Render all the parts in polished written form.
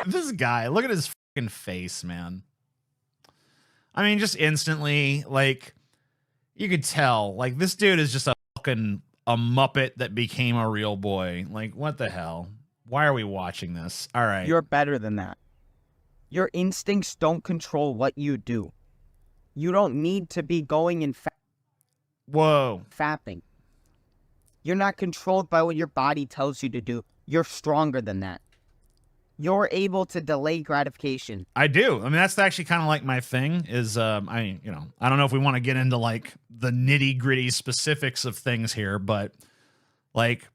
This guy, look at his fucking face, man. I mean, just instantly, like, you could tell, like, this dude is just a fucking Muppet that became a real boy. Like, what the hell? Why are we watching this? All right. You're better than that. Your instincts don't control what you do. You don't need to be going and fapping. You're not controlled by what your body tells you to do. You're stronger than that. You're able to delay gratification. I do. I mean, that's actually kind of like my thing is, I don't know if we want to get into like the nitty gritty specifics of things here, but like,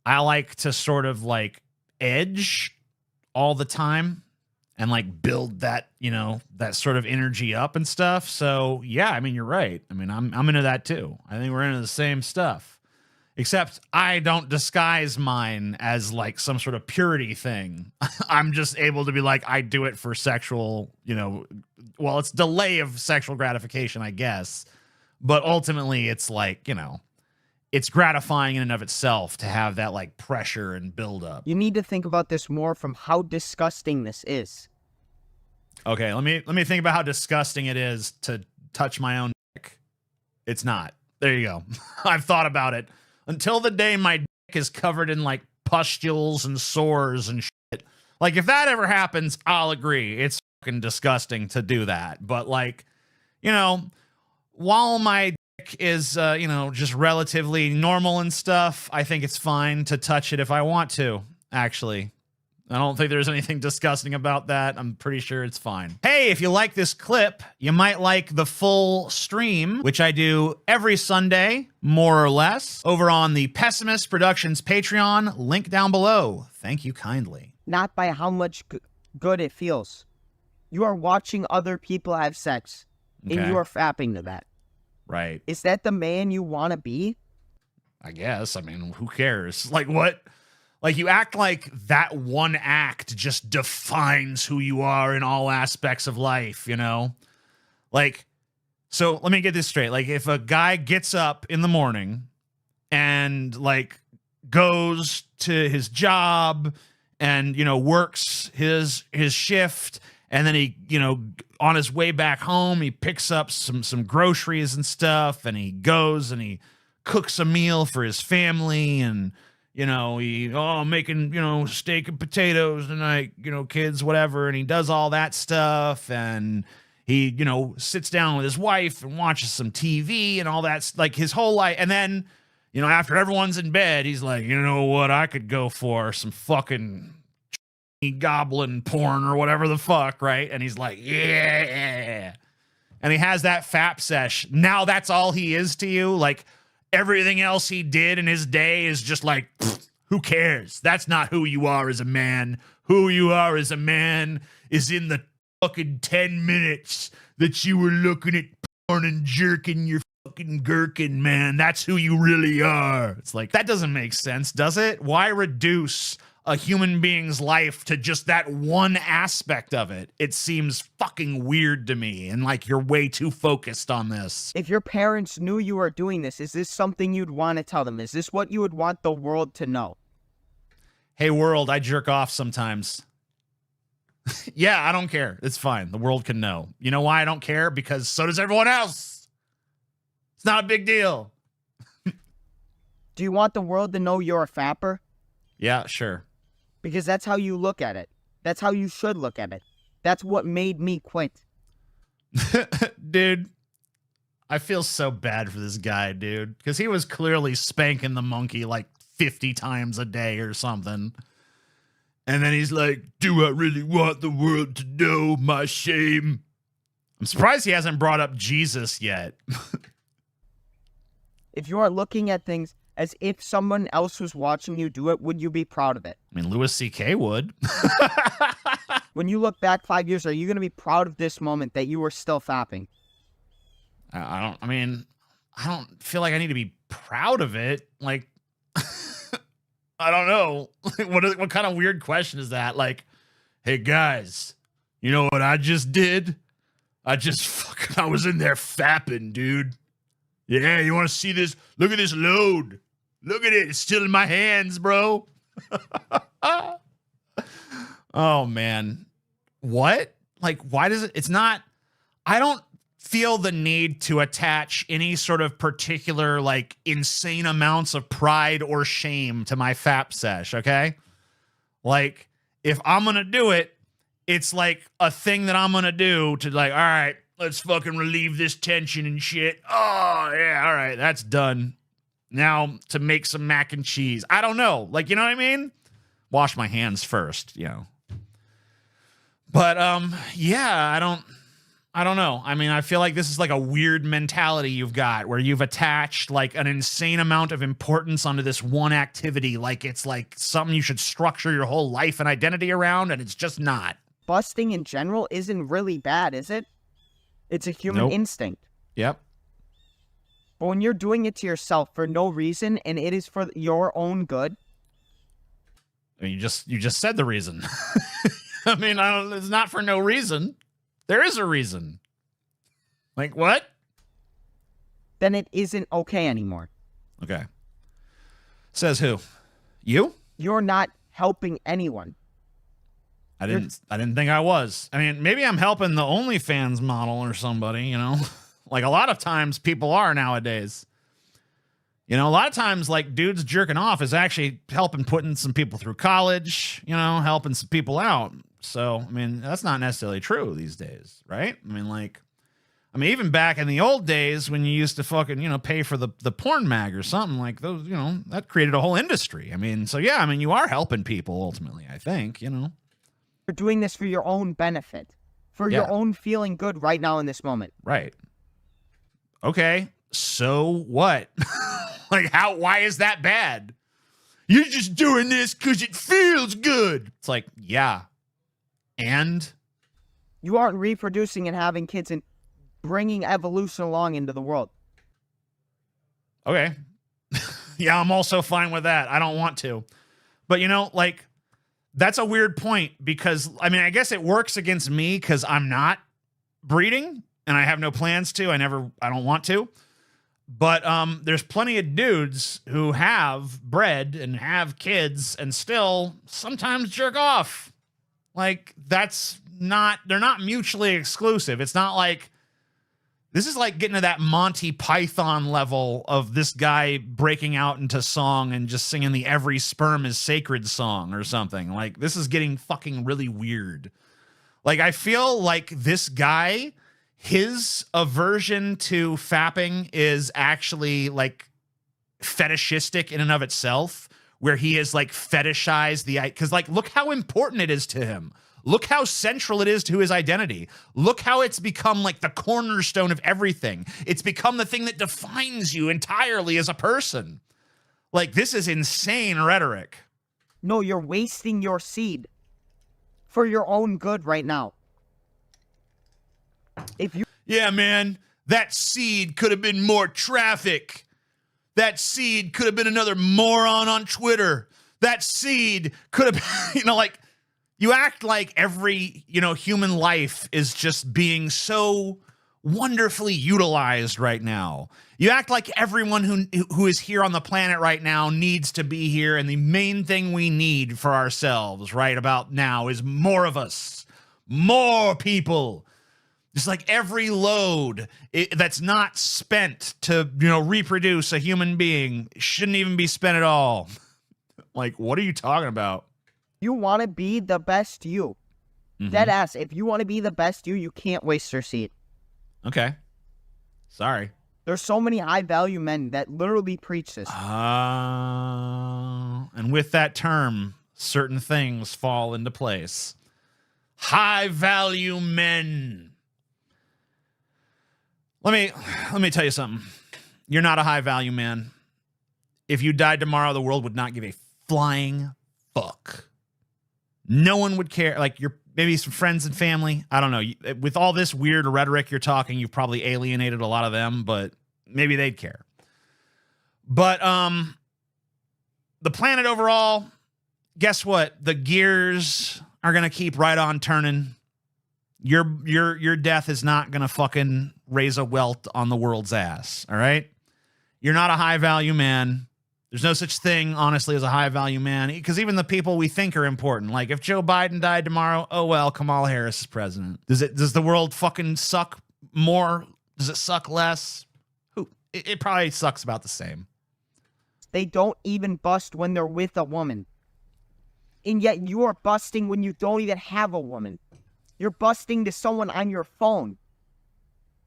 I like to sort of like edge all the time and like build that, that sort of energy up and stuff. So yeah, I mean, you're right. I mean, I'm into that too. I think we're into the same stuff. Except I don't disguise mine as like some sort of purity thing. I'm just able to be like, I do it for sexual, it's delay of sexual gratification, I guess. But ultimately it's like, it's gratifying in and of itself to have that like pressure and build up. You need to think about this more from how disgusting this is. Okay, let me think about how disgusting it is to touch my own dick. It's not. There you go. I've thought about it. Until the day my dick is covered in like pustules and sores and shit. Like if that ever happens, I'll agree. It's fucking disgusting to do that. But like, while my dick is, just relatively normal and stuff, I think it's fine to touch it if I want to, actually. I don't think there's anything disgusting about that. I'm pretty sure it's fine. Hey, if you like this clip, you might like the full stream, which I do every Sunday, more or less, over on the Pessimist Productions Patreon, link down below. Thank you kindly. Not by how much good it feels. You are watching other people have sex, and you are fapping to that. Right. Is that the man you want to be? I guess. I mean, who cares? Like, what? Like, you act like that one act just defines who you are in all aspects of life, Like, so let me get this straight. Like, if a guy gets up in the morning and, like, goes to his job and, works his shift, and then he, on his way back home, he picks up some groceries and stuff, and he goes and he cooks a meal for his family, and making, steak and potatoes tonight, kids, whatever. And he does all that stuff. And he, sits down with his wife and watches some TV and all that, like his whole life. And then, after everyone's in bed, he's like, you know what? I could go for some fucking goblin porn or whatever the fuck. Right. And he's like, yeah. And he has that fap sesh. Now that's all he is to you. Like, everything else he did in his day is just like, who cares? That's not who you are as a man. Who you are as a man is in the fucking 10 minutes that you were looking at porn and jerking your fucking gherkin, man. That's who you really are. It's like, that doesn't make sense, does it? Why reduce a human being's life to just that one aspect of it? It seems fucking weird to me, and like you're way too focused on this. If your parents knew you were doing this, is this something you'd want to tell them? Is this what you would want the world to know? Hey world, I jerk off sometimes. Yeah, I don't care. It's fine. The world can know. You know why I don't care? Because so does everyone else. It's not a big deal. Do you want the world to know you're a fapper? Yeah, sure. Because that's how you look at it. That's how you should look at it. That's what made me quit. Dude, I feel so bad for this guy, dude. Because he was clearly spanking the monkey like 50 times a day or something. And then he's like, do I really want the world to know my shame? I'm surprised he hasn't brought up Jesus yet. If you are looking at things as if someone else was watching you do it, would you be proud of it? I mean, Louis C.K. would. When you look back 5 years, are you going to be proud of this moment that you were still fapping? I don't feel like I need to be proud of it. Like, I don't know. What kind of weird question is that? Like, hey guys, you know what I just did? I was in there fapping, dude. Yeah, you want to see this? Look at this load. Look at it. It's still in my hands, bro. Oh man. What? Like, why does it? It's not, I don't feel the need to attach any sort of particular, like, insane amounts of pride or shame to my FAP sesh, okay? Like, if I'm gonna do it, it's like a thing that I'm gonna do to, like, all right, let's fucking relieve this tension and shit. Oh, yeah, all right, that's done. Now to make some mac and cheese. I don't know. Like, you know what I mean? Wash my hands first, you know. But yeah, I don't know. I mean, I feel like this is like a weird mentality you've got where you've attached like an insane amount of importance onto this one activity, like it's like something you should structure your whole life and identity around, and it's just not. Busting in general isn't really bad, is it? It's a human instinct. Yep. But when you're doing it to yourself for no reason and it is for your own good. I mean, you just said the reason. I mean, it's not for no reason. There is a reason. Like what? Then it isn't okay anymore. Okay. Says who? You? You're not helping anyone. I didn't think I was. I mean, maybe I'm helping the OnlyFans model or somebody, you know? Like a lot of times people are nowadays. You know, a lot of times, like, dudes jerking off is actually helping putting some people through college, you know, helping some people out. So, I mean, that's not necessarily true these days, right? I mean, even back in the old days when you used to fucking, you know, pay for the porn mag or something like those, you know, that created a whole industry. I mean, so yeah, I mean, you are helping people ultimately, I think, you know. You're doing this for your own benefit, for your own feeling good right now in this moment. Right. Okay. So what? Like, why is that bad? You're just doing this because it feels good. It's like, yeah. And? You aren't reproducing and having kids and bringing evolution along into the world. Okay. Yeah, I'm also fine with that. I don't want to. But, you know, like, that's a weird point because, I mean, I guess it works against me because I'm not breeding and I have no plans to. I don't want to. But there's plenty of dudes who have bred and have kids and still sometimes jerk off. Like, they're not mutually exclusive. It's not like, this is like getting to that Monty Python level of this guy breaking out into song and just singing the "Every Sperm is Sacred" song or something. Like, this is getting fucking really weird. Like, I feel like this guy, his aversion to fapping is actually like fetishistic in and of itself, where he has like fetishized because like, look how important it is to him. Look how central it is to his identity. Look how it's become like the cornerstone of everything. It's become the thing that defines you entirely as a person. Like, this is insane rhetoric. No, you're wasting your seed for your own good right now. Yeah, man, that seed could have been more traffic. That seed could have been another moron on Twitter. That seed could have been, you know, like, you act like every, you know, human life is just being so wonderfully utilized right now. You act like everyone who is here on the planet right now needs to be here, and the main thing we need for ourselves right about now is more of us, more people. It's like every load that's not spent to, you know, reproduce a human being shouldn't even be spent at all. Like, what are you talking about? You want to be the best you. Mm-hmm. Dead ass. If you want to be the best you can't waste your seed. Okay. Sorry. There's so many high value men that literally preach this. And with that term, certain things fall into place. High value men. Let me tell you something. You're not a high value man. If you died tomorrow, the world would not give a flying fuck. No one would care. Like, your maybe some friends and family. I don't know. With all this weird rhetoric you're talking, you've probably alienated a lot of them, but maybe they'd care. But the planet overall, guess what? The gears are gonna keep right on turning. Your death is not gonna fucking raise a welt on the world's ass. All right? You're not a high value man. There's no such thing, honestly, as a high value man, because even the people we think are important, like if Joe Biden died tomorrow, oh well, Kamala Harris is president. Does the world fucking suck more? Does it suck less? It probably sucks about the same. They don't even bust when they're with a woman. And yet you are busting when you don't even have a woman. You're busting to someone on your phone.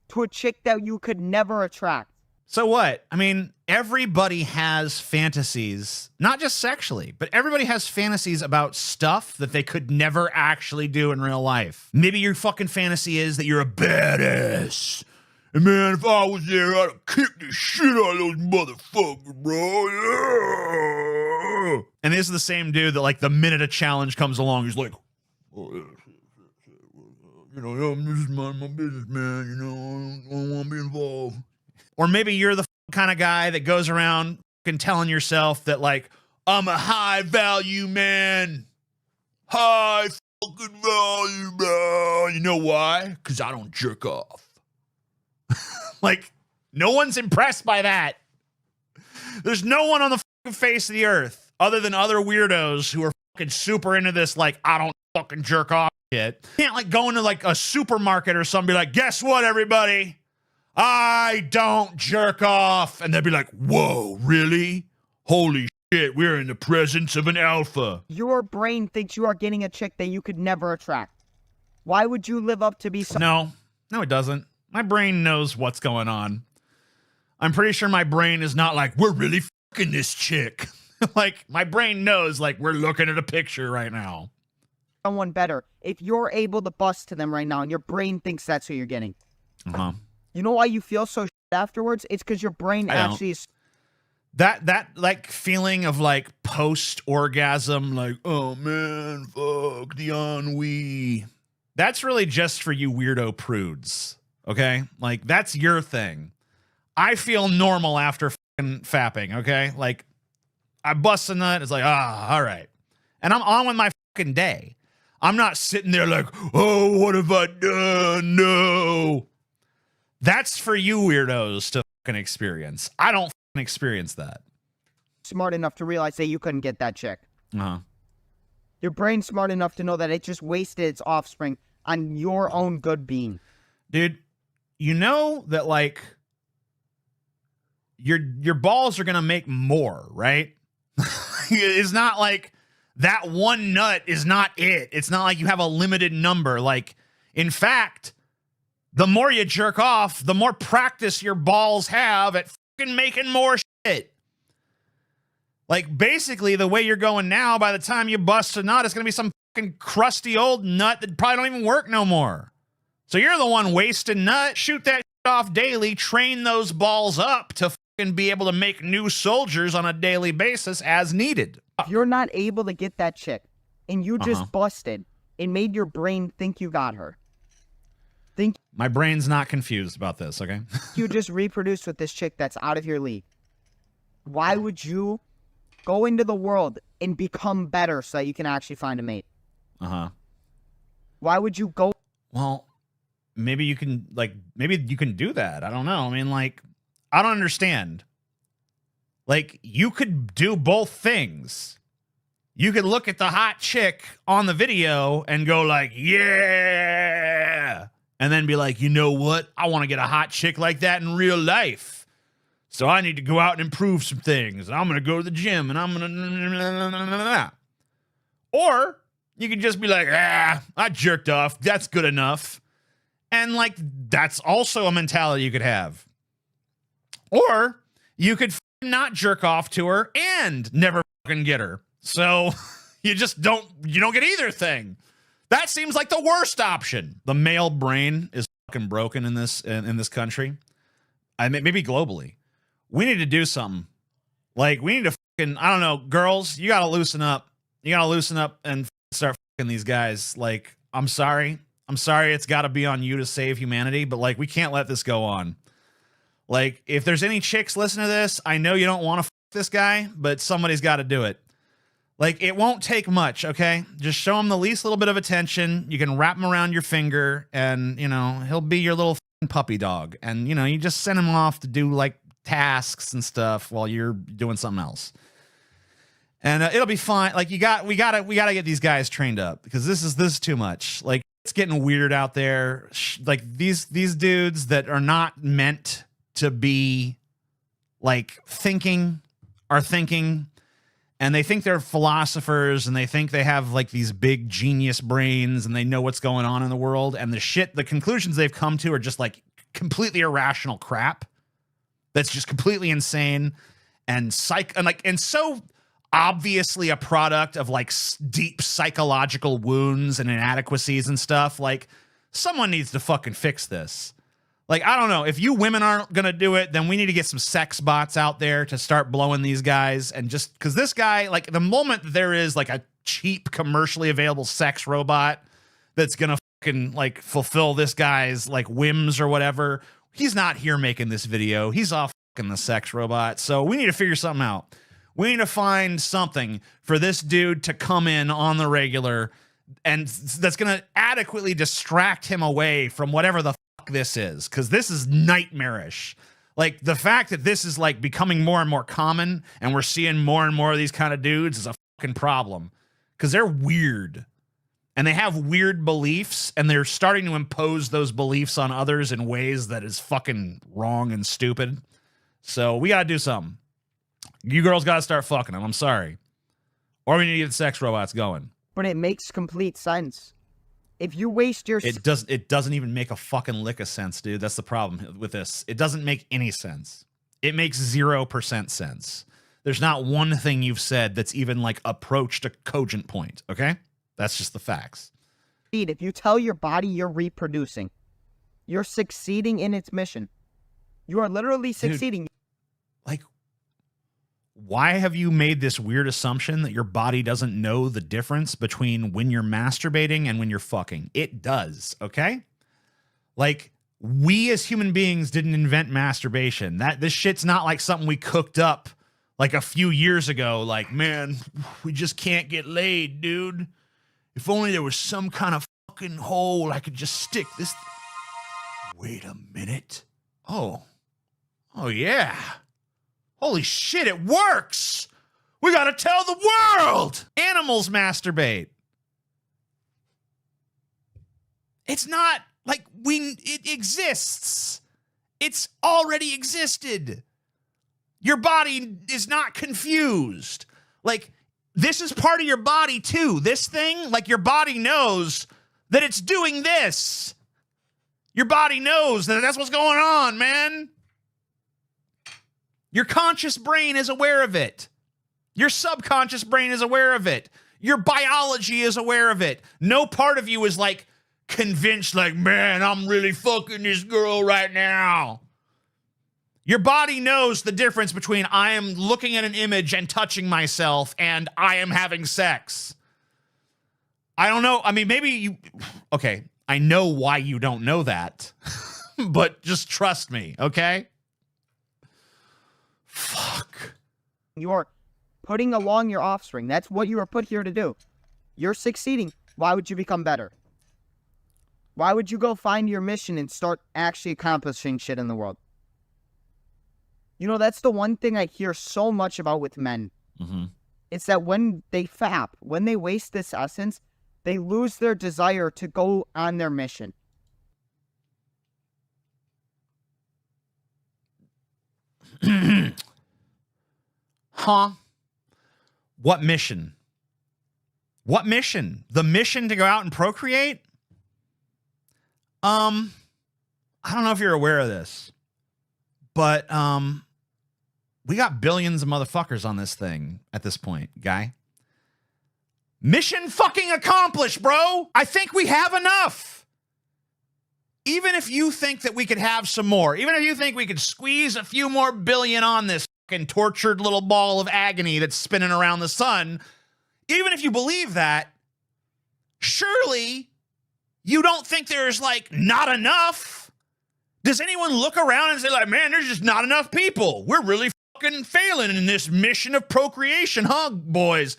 To a chick that you could never attract. So what? I mean, everybody has fantasies, not just sexually, but everybody has fantasies about stuff that they could never actually do in real life. Maybe your fucking fantasy is that you're a badass. And man, if I was there, I'd have kicked the shit out of those motherfuckers, bro. Yeah. And this is the same dude that, like, the minute a challenge comes along, he's like, oh, yeah. You know, I'm just minding my business, man. You know, I don't want to be involved. Or maybe you're the kind of guy that goes around fucking telling yourself that, like, I'm a high value man. High fucking value, bro. You know why? Because I don't jerk off. Like, no one's impressed by that. There's no one on the fucking face of the earth other than other weirdos who are fucking super into this, like, I don't fucking jerk off shit. You can't, like, go into, like, a supermarket or something, be like, guess what, everybody? I don't jerk off. And they'd be like, whoa, really? Holy shit, we're in the presence of an alpha. Your brain thinks you are getting a chick that you could never attract. Why would you live up to be so? No, it doesn't. My brain knows what's going on. I'm pretty sure my brain is not like, we're really fucking this chick. Like, my brain knows, like, we're looking at a picture right now. Someone better. If you're able to bust to them right now and your brain thinks that's who you're getting. Uh-huh. You know why you feel so afterwards? It's because your brain actually is. That like feeling of like post-orgasm, like, oh man, fuck the ennui. That's really just for you weirdo prudes, okay? Like, that's your thing. I feel normal after fucking fapping, okay? Like, I bust a nut, it's like, all right. And I'm on with my fucking day. I'm not sitting there like, oh, what have I done? No. That's for you weirdos to fucking experience. I don't fucking experience that. Smart enough to realize that you couldn't get that chick. Uh-huh. Your brain's smart enough to know that it just wasted its offspring on your own good being. Dude, you know that, like, your balls are going to make more, right? It's not like that one nut is not it. It's not like you have a limited number. Like, in fact, the more you jerk off, the more practice your balls have at fucking making more shit. Like, basically, the way you're going now, by the time you bust a nut, it's going to be some fucking crusty old nut that probably don't even work no more. So you're the one wasting nut. Shoot that shit off daily. Train those balls up to fucking be able to make new soldiers on a daily basis as needed. If you're not able to get that chick and you just busted, it made your brain think you got her. Think my brain's not confused about this, okay? You just reproduced with this chick that's out of your league. Why would you go into the world and become better so that you can actually find a mate? Uh-huh. Why would you go? Well, maybe you can, like, maybe you can do that. I don't know. I mean, like, I don't understand. Like, you could do both things. You could look at the hot chick on the video and go like, yeah. And then be like, you know what? I want to get a hot chick like that in real life. So I need to go out and improve some things. I'm going to go to the gym and I'm going to... Or you could just be like, I jerked off. That's good enough. And, like, that's also a mentality you could have. Or you could not jerk off to her and never fucking get her. So you don't get either thing. That seems like the worst option. The male brain is fucking broken in this country. I mean, maybe globally. We need to do something. Like, we need to fucking, I don't know, girls, you gotta loosen up. You gotta loosen up and start fucking these guys. Like, I'm sorry. It's gotta be on you to save humanity, but, like, we can't let this go on. Like, if there's any chicks listening to this, I know you don't want to fuck this guy, but somebody's got to do it. Like, it won't take much, okay? Just show him the least little bit of attention. You can wrap him around your finger, and, you know, he'll be your little puppy dog. And, you know, you just send him off to do, like, tasks and stuff while you're doing something else. And it'll be fine. Like we gotta get these guys trained up, because this is too much. Like, it's getting weird out there. Like these dudes that are not meant to be like thinking, and they think they're philosophers, and they think they have like these big genius brains, and they know what's going on in the world. And the conclusions they've come to are just like completely irrational crap. That's just completely insane and so obviously a product of like deep psychological wounds and inadequacies and stuff. Like, someone needs to fucking fix this. Like, I don't know, if you women aren't gonna do it, then we need to get some sex bots out there to start blowing these guys. And just because this guy, like, the moment that there is like a cheap commercially available sex robot that's gonna fucking like fulfill this guy's like whims or whatever, he's not here making this video. He's off fucking the sex robot. So we need to figure something out. We need to find something for this dude to come in on the regular, and that's going to adequately distract him away from whatever the fuck this is, because this is nightmarish. Like, the fact that this is like becoming more and more common, and we're seeing more and more of these kind of dudes, is a fucking problem, because they're weird, and they have weird beliefs, and they're starting to impose those beliefs on others in ways that is fucking wrong and stupid. So we got to do something. You girls got to start fucking them. I'm sorry. Or we need to get the sex robots going. But it makes complete sense. If you waste your... It doesn't even make a fucking lick of sense, dude. That's the problem with this. It doesn't make any sense. It makes 0% sense. There's not one thing you've said that's even like approached a cogent point, okay? That's just the facts. If you tell your body you're reproducing, you're succeeding in its mission. You are literally succeeding. Dude, like, why have you made this weird assumption that your body doesn't know the difference between when you're masturbating and when you're fucking? It does, okay? Like, we as human beings didn't invent masturbation. This shit's not like something we cooked up like a few years ago. Like, man, we just can't get laid, dude. If only there was some kind of fucking hole I could just stick this. Wait a minute. Oh yeah. Holy shit, it works! We gotta tell the world! Animals masturbate. It's not like it exists. It's already existed. Your body is not confused. Like, this is part of your body too. This thing, like, your body knows that it's doing this. Your body knows that that's what's going on, man. Your conscious brain is aware of it. Your subconscious brain is aware of it. Your biology is aware of it. No part of you is like convinced, like, man, I'm really fucking this girl right now. Your body knows the difference between I am looking at an image and touching myself and I am having sex. I don't know. I mean, maybe you... Okay, I know why you don't know that. But just trust me, okay? Fuck. You are putting along your offspring. That's what you are put here to do. You're succeeding. Why would you become better? Why would you go find your mission and start actually accomplishing shit in the world? You know, that's the one thing I hear so much about with men. Mm-hmm. It's that when they fap, when they waste this essence, they lose their desire to go on their mission. Huh? What mission? What mission? The mission to go out and procreate? I don't know if you're aware of this, but we got billions of motherfuckers on this thing at this point, guy. Mission fucking accomplished, bro. I think we have enough. Even if you think that we could have some more, even if you think we could squeeze a few more billion on this fucking tortured little ball of agony that's spinning around the sun, even if you believe that, surely you don't think there's like not enough. Does anyone look around and say like, man, there's just not enough people. We're really fucking failing in this mission of procreation, huh, boys?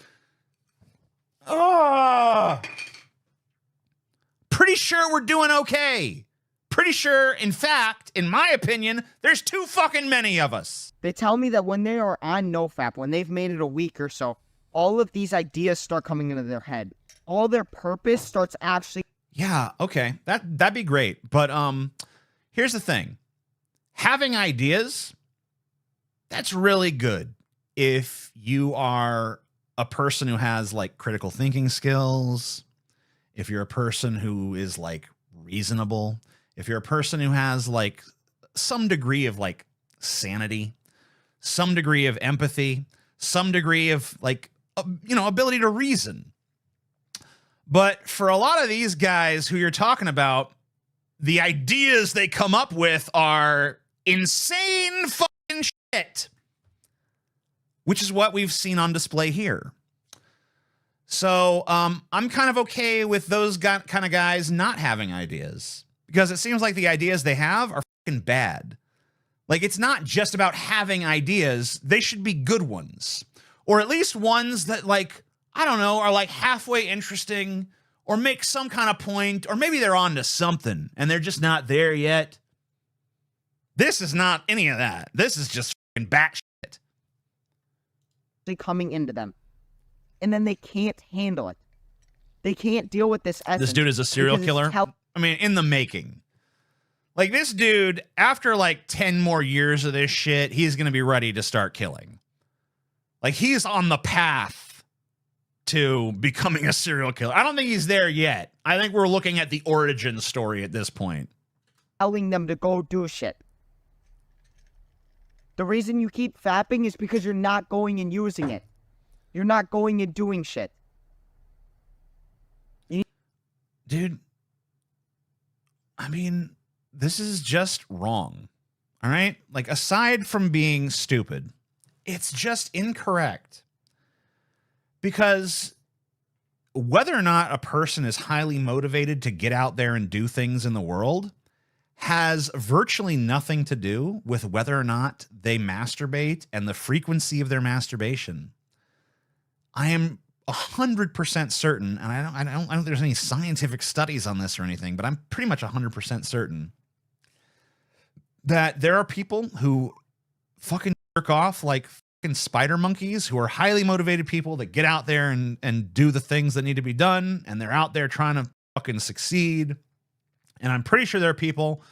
Pretty sure we're doing okay. pretty sure, in fact, in my opinion, there's too fucking many of us. They tell me that when they are on NoFap, when they've made it a week or so, all of these ideas start coming into their head. All their purpose starts actually... Yeah, okay. That'd be great. But here's the thing. Having ideas, that's really good if you are a person who has like critical thinking skills, if you're a person who is like reasonable, if you're a person who has like some degree of like sanity, some degree of empathy, some degree of like, ability to reason. But for a lot of these guys who you're talking about, the ideas they come up with are insane fucking shit, which is what we've seen on display here. So I'm kind of okay with those kind of guys not having ideas, because it seems like the ideas they have are fucking bad. Like, it's not just about having ideas. They should be good ones, or at least ones that, like, I don't know, are like halfway interesting or make some kind of point, or maybe they're on to something and they're just not there yet. This is not any of that. This is just fucking batshit. Coming into them. And then they can't handle it. They can't deal with this essence. This dude is a serial killer? I mean, in the making. Like, this dude, after like 10 more years of this shit, he's going to be ready to start killing. Like, he's on the path to becoming a serial killer. I don't think he's there yet. I think we're looking at the origin story at this point. Telling them to go do shit. The reason you keep fapping is because you're not going and using it. You're not going and doing shit. Dude, I mean, this is just wrong. All right? Like, aside from being stupid, it's just incorrect. Because whether or not a person is highly motivated to get out there and do things in the world has virtually nothing to do with whether or not they masturbate and the frequency of their masturbation. I am 100% certain, and I don't think there's any scientific studies on this or anything, but I'm pretty much 100% certain that there are people who fucking jerk off like fucking spider monkeys, who are highly motivated people that get out there and do the things that need to be done, and they're out there trying to fucking succeed. And I'm pretty sure there are people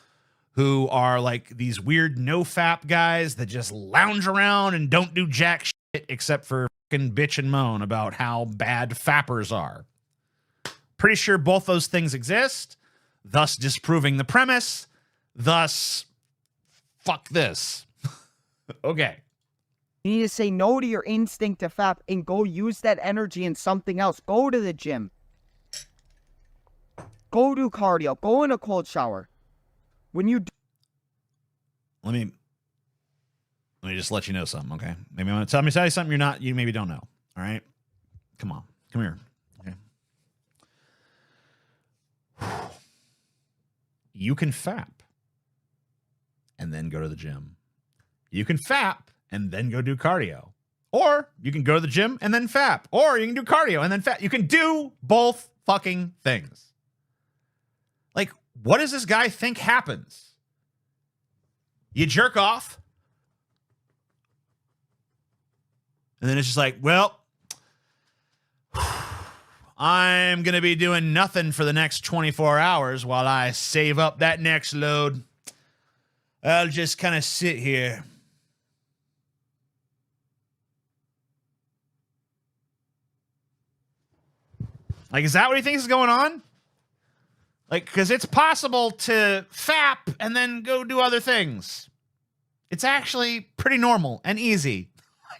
who are like these weird no-fap guys that just lounge around and don't do jack shit except for fucking bitch and moan about how bad fappers are. Pretty sure both those things exist, thus disproving the premise, thus fuck this. Okay. You need to say no to your instinct to fap and go use that energy in something else. Go to the gym. Go do cardio. Go in a cold shower. When you do... Let me just let you know something, okay? Maybe I'm going to tell you something you maybe don't know. All right? Come on. Come here. Okay. You can fap and then go to the gym. You can fap and then go do cardio. Or you can go to the gym and then fap. Or you can do cardio and then fap. You can do both fucking things. Like, what does this guy think happens? You jerk off, and then it's just like, well, I'm going to be doing nothing for the next 24 hours while I save up that next load. I'll just kind of sit here. Like, is that what he thinks is going on? Like, because it's possible to fap and then go do other things. It's actually pretty normal and easy.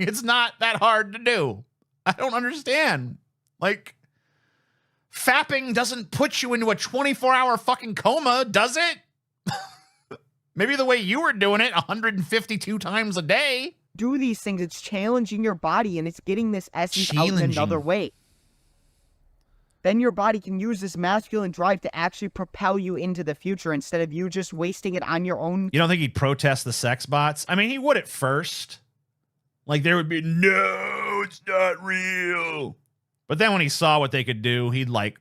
It's not that hard to do. I don't understand. Like, fapping doesn't put you into a 24-hour fucking coma, does it? Maybe the way you were doing it 152 times a day. Do these things. It's challenging your body, and it's getting this essence out in another way. Then your body can use this masculine drive to actually propel you into the future instead of you just wasting it on your own. You don't think he'd protest the sex bots? I mean, he would at first. Like, there would be, no, it's not real. But then when he saw what they could do, he'd, like,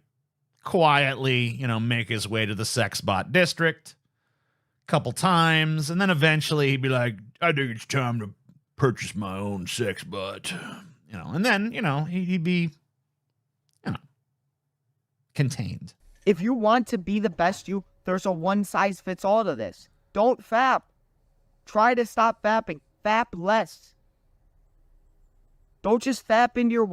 quietly, make his way to the sex bot district. couple times, and then eventually he'd be like, I think it's time to purchase my own sex butt. You know, and then, you know, he'd be, you know, contained. If you want to be the best you, there's a one-size-fits-all to this. Don't fap. Try to stop fapping. Fap less. Don't just fap into your...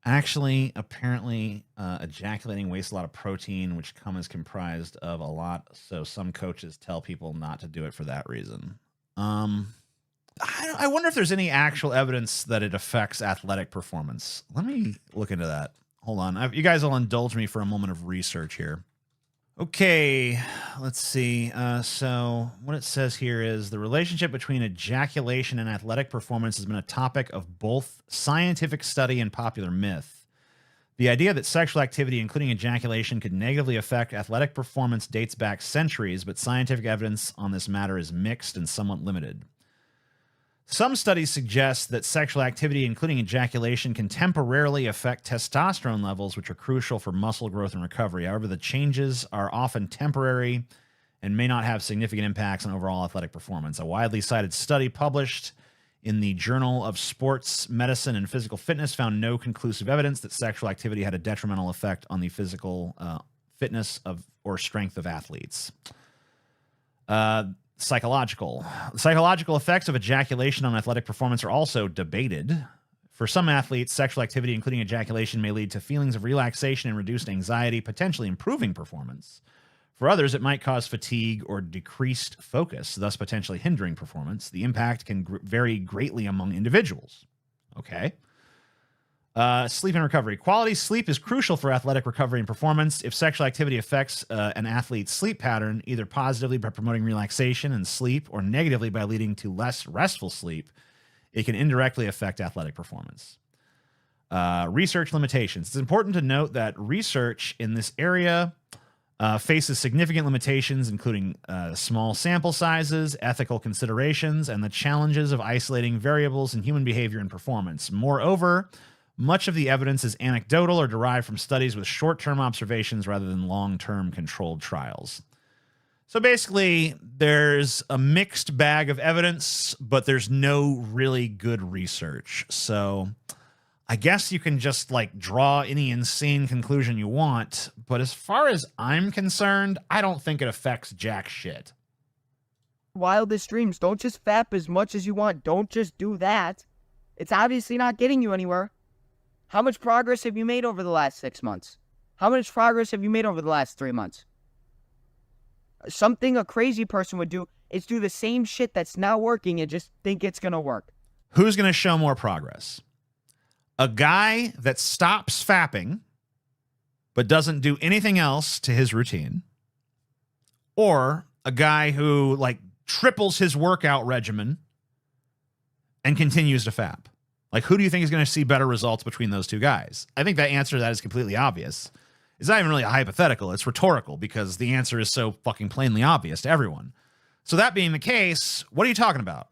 Actually, apparently, ejaculating wastes a lot of protein, which is comprised of a lot. So some coaches tell people not to do it for that reason. I wonder if there's any actual evidence that it affects athletic performance. Let me look into that. Hold on. You guys will indulge me for a moment of research here. Okay, let's see. So what it says here is the relationship between ejaculation and athletic performance has been a topic of both scientific study and popular myth. The idea that sexual activity, including ejaculation, could negatively affect athletic performance dates back centuries, but scientific evidence on this matter is mixed and somewhat limited. Some studies suggest that sexual activity, including ejaculation, can temporarily affect testosterone levels, which are crucial for muscle growth and recovery. However, the changes are often temporary and may not have significant impacts on overall athletic performance. A widely cited study published in the Journal of Sports Medicine and Physical Fitness found no conclusive evidence that sexual activity had a detrimental effect on the physical fitness of or strength of athletes. Psychological effects of ejaculation on athletic performance are also debated. For some athletes, sexual activity, including ejaculation, may lead to feelings of relaxation and reduced anxiety, potentially improving performance. For others, it might cause fatigue or decreased focus, thus potentially hindering performance. The impact can vary greatly among individuals. Okay. Sleep and recovery. Quality sleep is crucial for athletic recovery and performance. If sexual activity affects an athlete's sleep pattern, either positively by promoting relaxation and sleep or negatively by leading to less restful sleep, it can indirectly affect athletic performance. Research limitations. It's important to note that research in this area faces significant limitations, including small sample sizes, ethical considerations, and the challenges of isolating variables in human behavior and performance. Moreover, much of the evidence is anecdotal or derived from studies with short-term observations rather than long-term controlled trials. So basically, there's a mixed bag of evidence, but there's no really good research. So I guess you can just like draw any insane conclusion you want, but as far as I'm concerned, I don't think it affects jack shit. Wildest dreams. Don't just fap as much as you want. Don't just do that. It's obviously not getting you anywhere. How much progress have you made over the last 6 months? How much progress have you made over the last 3 months? Something a crazy person would do is do the same shit that's not working and just think it's going to work. Who's going to show more progress? A guy that stops fapping but doesn't do anything else to his routine, or a guy who like triples his workout regimen and continues to fap? Like, who do you think is going to see better results between those two guys? I think that answer to that is completely obvious. It's not even really a hypothetical. It's rhetorical because the answer is so fucking plainly obvious to everyone. So that being the case, what are you talking about?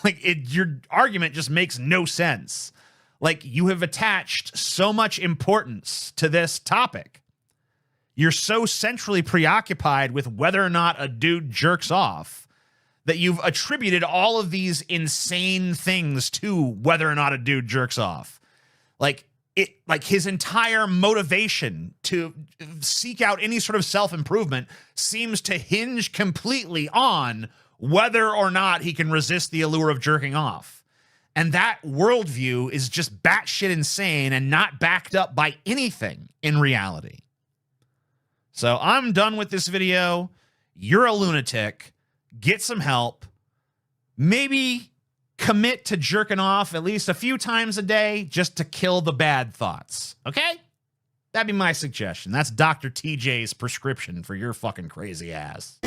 Your argument just makes no sense. Like, you have attached so much importance to this topic. You're so centrally preoccupied with whether or not a dude jerks off that you've attributed all of these insane things to whether or not a dude jerks off. Like his entire motivation to seek out any sort of self-improvement seems to hinge completely on whether or not he can resist the allure of jerking off. And that worldview is just batshit insane and not backed up by anything in reality. So I'm done with this video. You're a lunatic. Get some help. Maybe commit to jerking off at least a few times a day just to kill the bad thoughts. Okay? That'd be my suggestion. That's Dr. TJ's prescription for your fucking crazy ass.